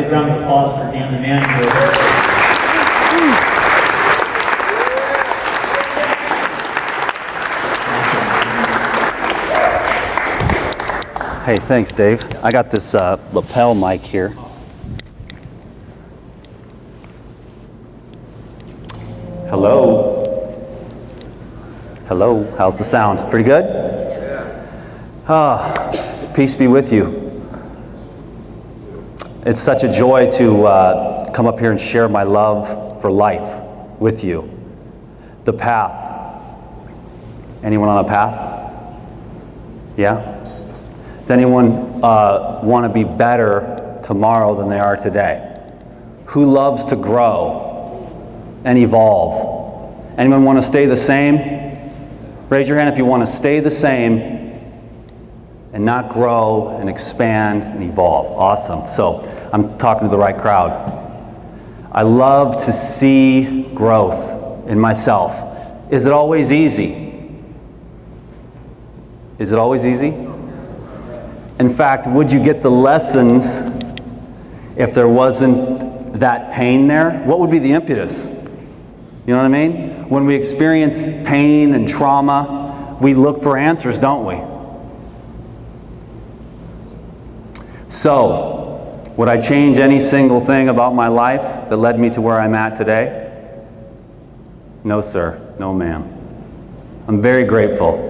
big round of applause for Dan, the manager. Hey, thanks, Dave. I got this lapel mic here. Hello. Hello. How's the sound? Pretty good? Peace be with you. It's such a joy to come up here and share my love for life with you. The path. Anyone on a path? Yeah? Does anyone want to be better tomorrow than they are today? Who loves to grow and evolve? Anyone want to stay the same? Raise your hand if you want to stay the same and not grow and expand and evolve. Awesome. So I'm talking to the right crowd. I love to see growth in myself. Is it always easy? Is it always easy? In fact, would you get the lessons if there wasn't that pain there? What would be the impetus? You know what I mean? When we experience pain and trauma, we look for answers, don't we? So, would I change any single thing about my life that led me to where I'm at today? No, sir. No, ma'am. I'm very grateful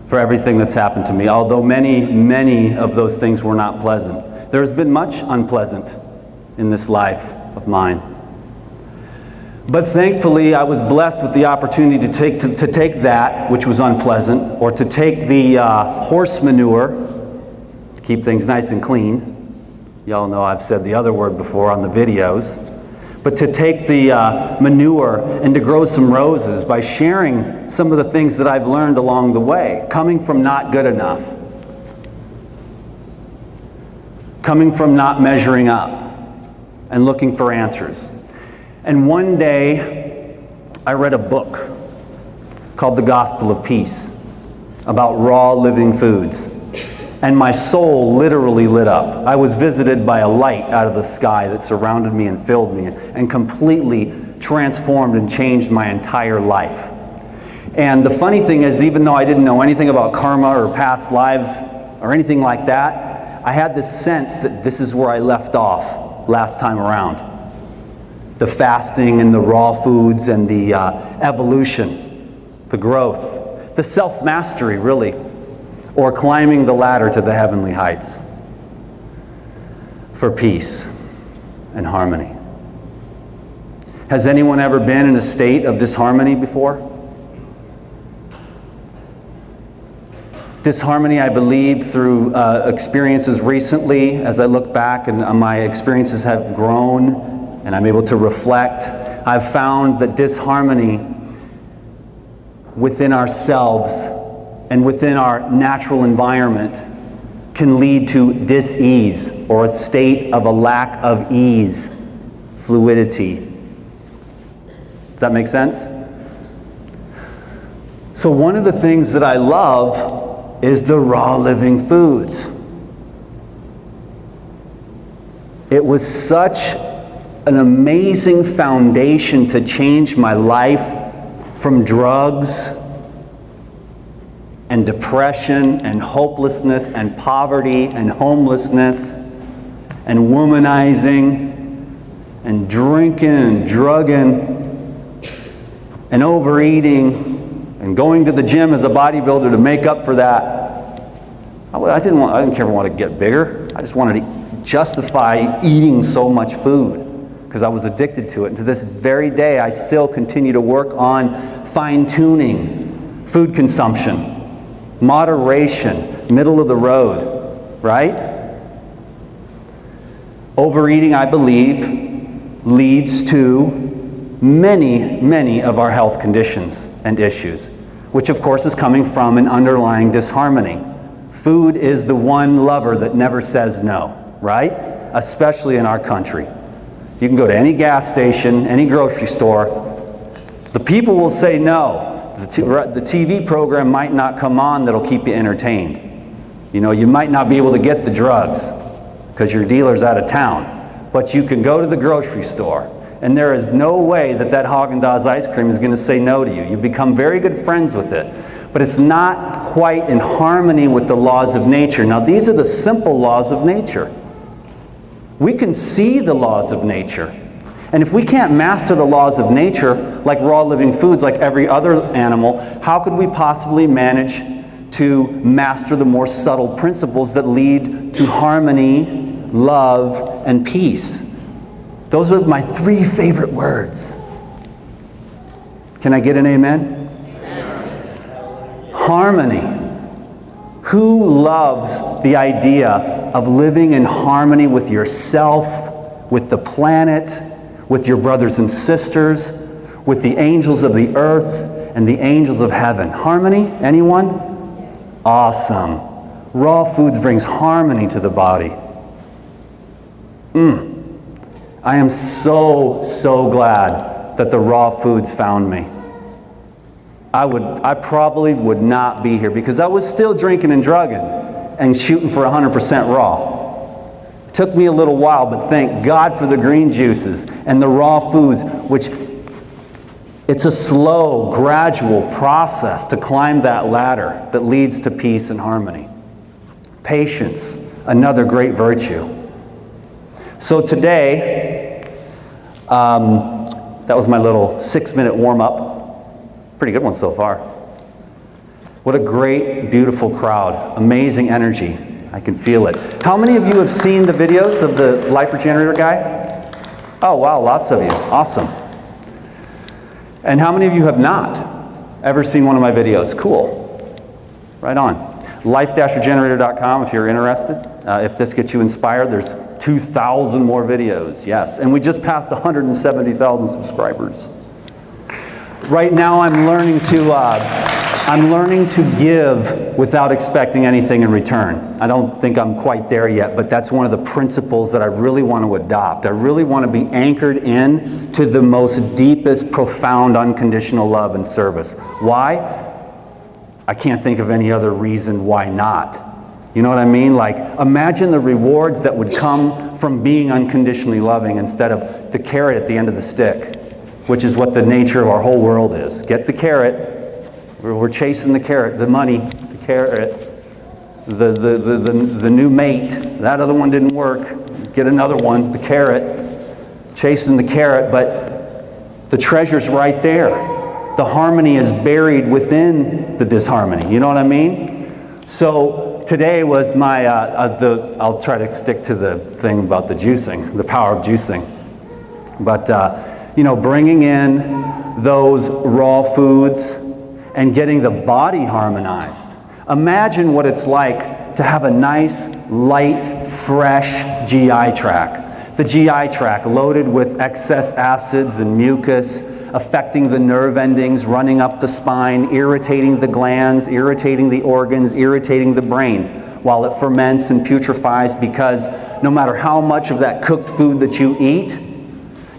for everything that's happened to me, although many of those things were not pleasant. There's been much unpleasant in this life of mine. But thankfully, I was blessed with the opportunity to take that which was unpleasant, or to take the horse manure, to keep things nice and clean. Y'all know I've said the other word before on the videos. But to take the manure and to grow some roses by sharing some of the things that I've learned along the way, coming from not good enough, coming from not measuring up, and looking for answers. And one day, I read a book called The Gospel of Peace about raw living foods. And my soul literally lit up. I was visited by a light out of the sky that surrounded me and filled me and completely transformed and changed my entire life. And the funny thing is, even though I didn't know anything about karma or past lives or anything like that, I had this sense that this is where I left off last time around. The fasting and the raw foods and the evolution, the growth, the self-mastery, really. Or climbing the ladder to the heavenly heights for peace and harmony. Has anyone ever been in a state of disharmony before? Disharmony, I believe, through experiences recently, as I look back and my experiences have grown and I'm able to reflect, I've found that disharmony within ourselves and within our natural environment can lead to dis-ease, or a state of a lack of ease, fluidity. Does that make sense? So one of the things that I love is the raw living foods. It was such an amazing foundation to change my life from drugs and depression and hopelessness and poverty and homelessness and womanizing and drinking and drugging and overeating and going to the gym as a bodybuilder to make up for that. I didn't ever want to get bigger. I just wanted to justify eating so much food because I was addicted to it. And to this very day, I still continue to work on fine-tuning food consumption. Moderation, middle of the road, right? Overeating, I believe, leads to many of our health conditions and issues, which of course is coming from an underlying disharmony. Food is the one lover that never says no, right? Especially in our country. You can go to any gas station, any grocery store, the people will say no. The TV program might not come on that'll keep you entertained. You know, you might not be able to get the drugs. because your dealer's out of town. But you can go to the grocery store, and there is no way that that Haagen-Dazs ice cream is going to say no to you. You become very good friends with it. But it's not quite in harmony with the laws of nature. Now, these are the simple laws of nature. We can see the laws of nature. And if we can't master the laws of nature, like raw living foods, like every other animal, how could we possibly manage to master the more subtle principles that lead to harmony, love, and peace? Those are my 3 favorite words. Can I get an amen? Amen. Harmony. Who loves the idea of living in harmony with yourself, with the planet, with your brothers and sisters, with the angels of the earth and the angels of heaven? Harmony? Anyone? Yes. Awesome. Raw foods brings harmony to the body. I am so glad that the raw foods found me. I probably would not be here because I was still drinking and drugging and shooting for 100% raw. It took me a little while, but thank God for the green juices and the raw foods, which it's a slow, gradual process to climb that ladder that leads to peace and harmony. Patience, another great virtue. So today, that was my little 6-minute warm-up. Pretty good one so far. What a great, beautiful crowd. Amazing energy. I can feel it. How many of you have seen the videos of the life regenerator guy? Oh, wow, lots of you. Awesome. And how many of you have not ever seen one of my videos? Cool. Right on. life-regenerator.com if you're interested. If this gets you inspired, there's 2,000 more videos. Yes. And we just passed 170,000 subscribers. Right now I'm learning to give without expecting anything in return. I don't think I'm quite there yet, but that's one of the principles that I really want to adopt. I really want to be anchored in to the most deepest, profound, unconditional love and service. Why? I can't think of any other reason why not. You know what I mean? Like, imagine the rewards that would come from being unconditionally loving instead of the carrot at the end of the stick, which is what the nature of our whole world is. Get the carrot. We're chasing the carrot, the money, the carrot, the new mate. That other one didn't work. Get another one, the carrot. Chasing the carrot, but the treasure's right there. The harmony is buried within the disharmony. You know what I mean? So today was my, I'll try to stick to the thing about the juicing, the power of juicing. But, bringing in those raw foods and getting the body harmonized. Imagine what it's like to have a nice, light, fresh GI tract. The GI tract loaded with excess acids and mucus, affecting the nerve endings, running up the spine, irritating the glands, irritating the organs, irritating the brain, while it ferments and putrefies, because no matter how much of that cooked food that you eat,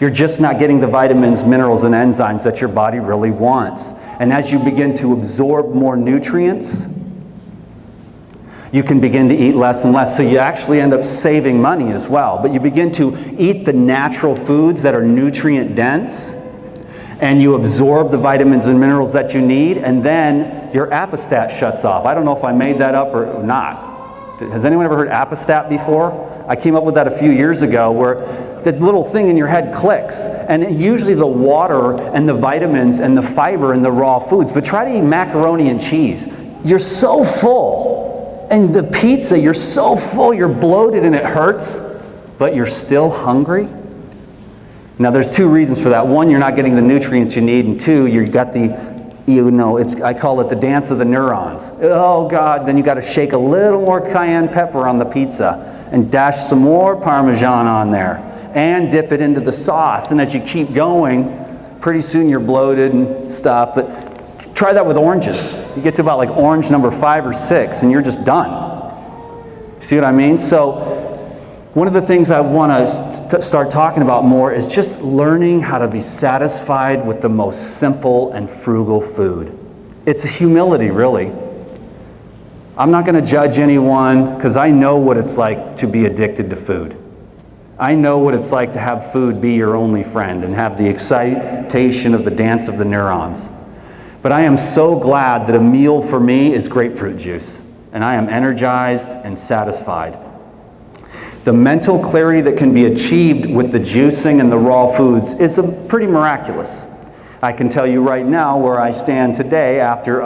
you're just not getting the vitamins, minerals, and enzymes that your body really wants. And as you begin to absorb more nutrients, you can begin to eat less and less. So you actually end up saving money as well. But you begin to eat the natural foods that are nutrient dense, and you absorb the vitamins and minerals that you need, and then your apostat shuts off. I don't know if I made that up or not. Has anyone ever heard apostat before? I came up with that a few years ago, where the little thing in your head clicks. And usually the water and the vitamins and the fiber and the raw foods. But try to eat macaroni and cheese. You're so full. And the pizza, you're so full, you're bloated and it hurts, but you're still hungry. Now there's 2 reasons for that. 1, you're not getting the nutrients you need. And 2, you've got I call it the dance of the neurons. Oh God, then you got to shake a little more cayenne pepper on the pizza and dash some more Parmesan on there and dip it into the sauce. And as you keep going, pretty soon you're bloated and stuff. But try that with oranges. You get to about like orange number 5 or 6 and you're just done. See what I mean? So one of the things I want to start talking about more is just learning how to be satisfied with the most simple and frugal food. It's a humility, really. I'm not going to judge anyone because I know what it's like to be addicted to food. I know what it's like to have food be your only friend and have the excitation of the dance of the neurons. But I am so glad that a meal for me is grapefruit juice, and I am energized and satisfied. The mental clarity that can be achieved with the juicing and the raw foods is pretty miraculous. I can tell you right now where I stand today after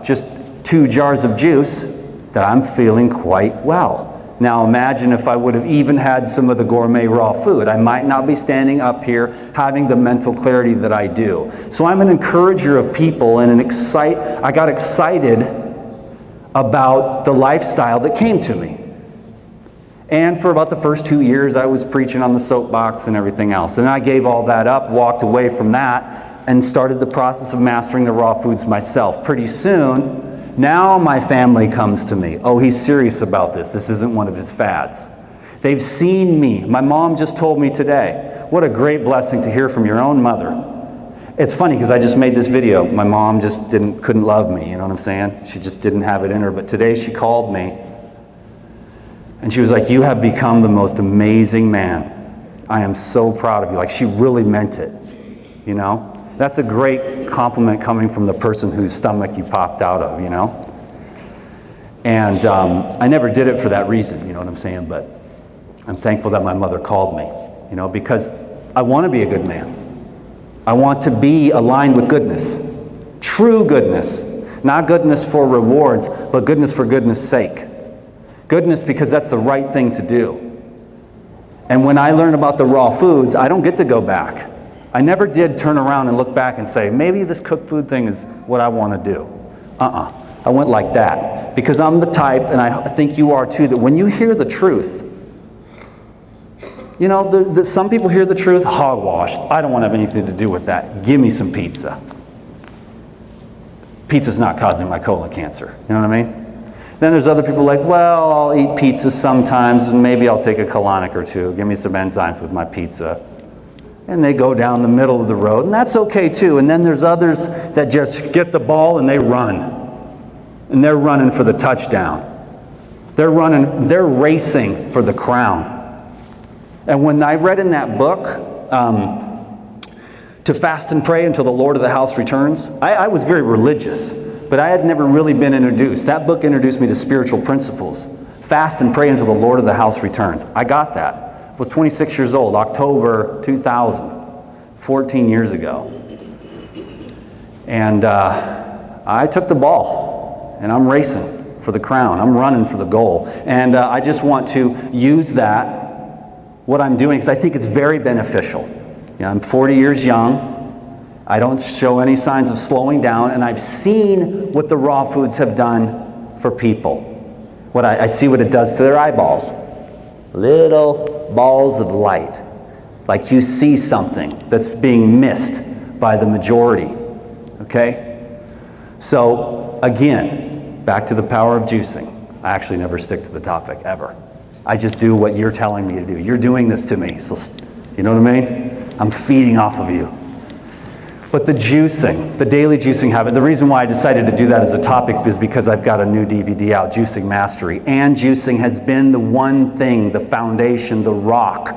just 2 jars of juice that I'm feeling quite well. Now imagine if I would have even had some of the gourmet raw food. I might not be standing up here having the mental clarity that I do. So I'm an encourager of people and I got excited about the lifestyle that came to me. And for about the first 2 years, I was preaching on the soapbox and everything else. And I gave all that up, walked away from that, and started the process of mastering the raw foods myself. Pretty soon, now my family comes to me. Oh, he's serious about this. This isn't one of his fads. They've seen me. My mom just told me today, what a great blessing to hear from your own mother. It's funny because I just made this video. My mom just couldn't love me, you know what I'm saying? She just didn't have it in her. But today she called me and she was like, you have become the most amazing man. I am so proud of you. Like, she really meant it, you know? That's a great compliment coming from the person whose stomach you popped out of, you know? And I never did it for that reason, you know what I'm saying? But I'm thankful that my mother called me, you know, because I want to be a good man. I want to be aligned with goodness, true goodness, not goodness for rewards, but goodness for goodness' sake. Goodness because that's the right thing to do. And when I learn about the raw foods, I don't get to go back. I never did turn around and look back and say, maybe this cooked food thing is what I want to do. I went like that. Because I'm the type, and I think you are too, that when you hear the truth, you know, some people hear the truth, hogwash. I don't want to have anything to do with that. Give me some pizza. Pizza's not causing my colon cancer. You know what I mean? Then there's other people like, well, I'll eat pizza sometimes, and maybe I'll take a colonic or two. Give me some enzymes with my pizza. And they go down the middle of the road, and that's okay too. And then there's others that just get the ball and they run. And they're running for the touchdown. They're racing for the crown. And when I read in that book, to fast and pray until the Lord of the house returns, I was very religious, but I had never really been introduced. That book introduced me to spiritual principles. Fast and pray until the Lord of the house returns. I got that. I was 26 years old, October 2000, 14 years ago. And I took the ball, and I'm racing for the crown. I'm running for the goal. And I just want to use that, what I'm doing, because I think it's very beneficial. You know, I'm 40 years young. I don't show any signs of slowing down, and I've seen what the raw foods have done for people. I see what it does to their eyeballs. Little balls of light. Like you see something that's being missed by the majority. Okay? So, again, back to the power of juicing. I actually never stick to the topic, ever. I just do what you're telling me to do. You're doing this to me, so you know what I mean? I'm feeding off of you. But the juicing, the daily juicing habit, the reason why I decided to do that as a topic is because I've got a new DVD out, Juicing Mastery. And juicing has been the one thing, the foundation, the rock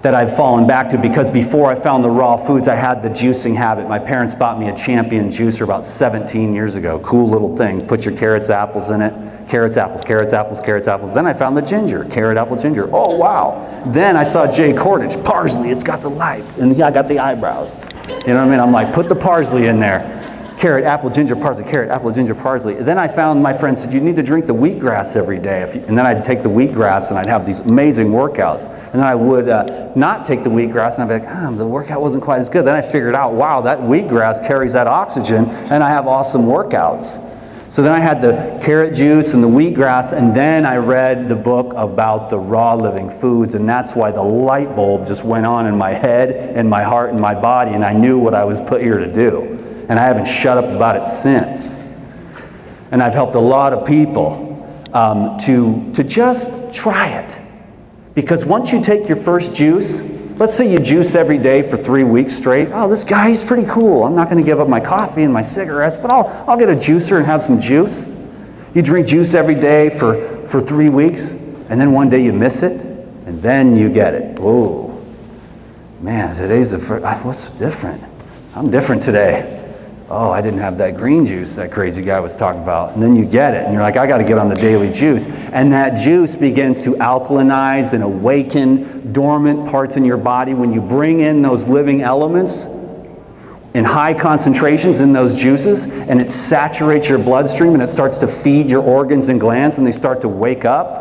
that I've fallen back to, because before I found the raw foods, I had the juicing habit. My parents bought me a Champion juicer about 17 years ago. Cool little thing. Put your carrots, apples in it. Carrots, apples, carrots, apples, carrots, apples. Then I found the ginger. Carrot, apple, ginger. Oh, wow. Then I saw Jay Cordage. Parsley, it's got the life. And I got the eyebrows. You know what I mean? I'm like, put the parsley in there. Carrot, apple, ginger, parsley. Carrot, apple, ginger, parsley. Then I found, my friend said, you need to drink the wheatgrass every day. And then I'd take the wheatgrass and I'd have these amazing workouts. And then I would not take the wheatgrass and I'd be like, the workout wasn't quite as good. Then I figured out, wow, that wheatgrass carries that oxygen and I have awesome workouts. So then I had the carrot juice and the wheatgrass, and then I read the book about the raw living foods, and that's why the light bulb just went on in my head and my heart and my body, and I knew what I was put here to do. And I haven't shut up about it since. And I've helped a lot of people to just try it. Because once you take your first juice, let's say you juice every day for 3 weeks straight. Oh, this guy, he's pretty cool. I'm not going to give up my coffee and my cigarettes, but I'll get a juicer and have some juice. You drink juice every day for 3 weeks, and then one day you miss it, and then you get it. Whoa, man, today's the first, what's different? I'm different today. Oh, I didn't have that green juice that crazy guy was talking about. And then you get it, and you're like, I got to get on the daily juice. And that juice begins to alkalinize and awaken dormant parts in your body. When you bring in those living elements in high concentrations in those juices, and it saturates your bloodstream, and it starts to feed your organs and glands, and they start to wake up.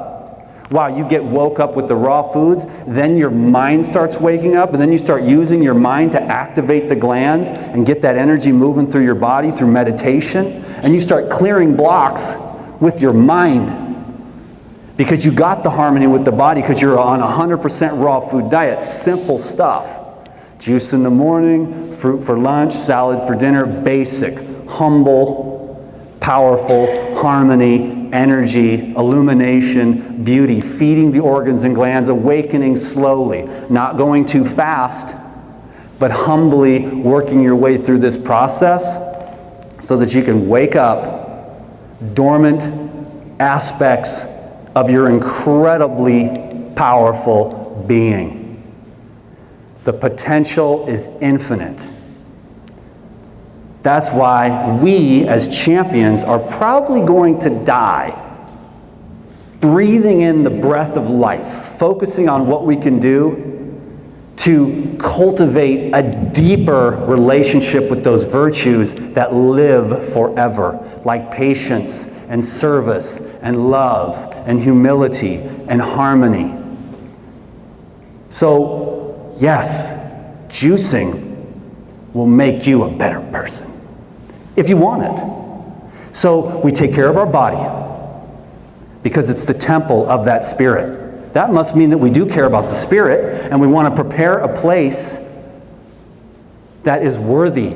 Wow, you get woke up with the raw foods, then your mind starts waking up, and then you start using your mind to activate the glands and get that energy moving through your body through meditation, and you start clearing blocks with your mind because you got the harmony with the body because you're on a 100% raw food diet. Simple stuff. Juice in the morning, fruit for lunch, salad for dinner, basic, humble, powerful, harmony, energy, illumination, beauty, feeding the organs and glands, awakening slowly, not going too fast, but humbly working your way through this process so that you can wake up dormant aspects of your incredibly powerful being. The potential is infinite. That's why we, as champions, are probably going to die breathing in the breath of life, focusing on what we can do to cultivate a deeper relationship with those virtues that live forever, like patience and service and love and humility and harmony. So, yes, juicing will make you a better person if you want it. So we take care of our body because it's the temple of that spirit. That must mean that we do care about the spirit, and we want to prepare a place that is worthy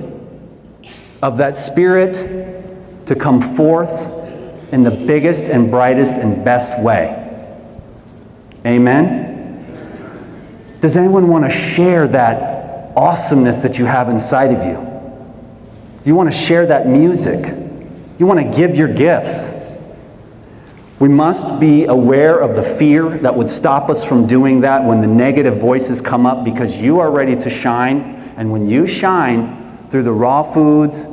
of that spirit to come forth in the biggest and brightest and best way. Amen? Does anyone want to share that awesomeness that you have inside of you? You want to share that music. You want to give your gifts. We must be aware of the fear that would stop us from doing that when the negative voices come up, because you are ready to shine. And when you shine through the raw foods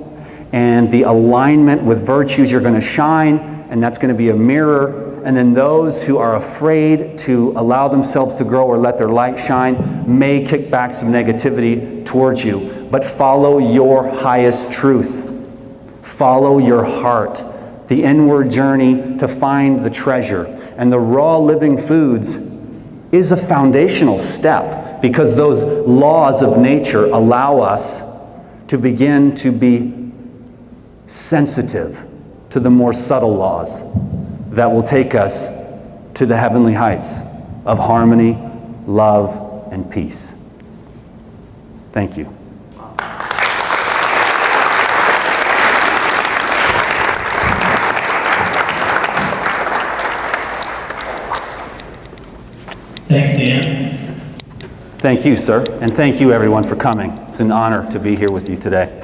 and the alignment with virtues, you're going to shine, and that's going to be a mirror. And then those who are afraid to allow themselves to grow or let their light shine may kick back some negativity towards you. But follow your highest truth. Follow your heart. The inward journey to find the treasure. And the raw living foods is a foundational step, because those laws of nature allow us to begin to be sensitive to the more subtle laws that will take us to the heavenly heights of harmony, love, and peace. Thank you. Thanks, Dan. Thank you, sir. And thank you, everyone, for coming. It's an honor to be here with you today.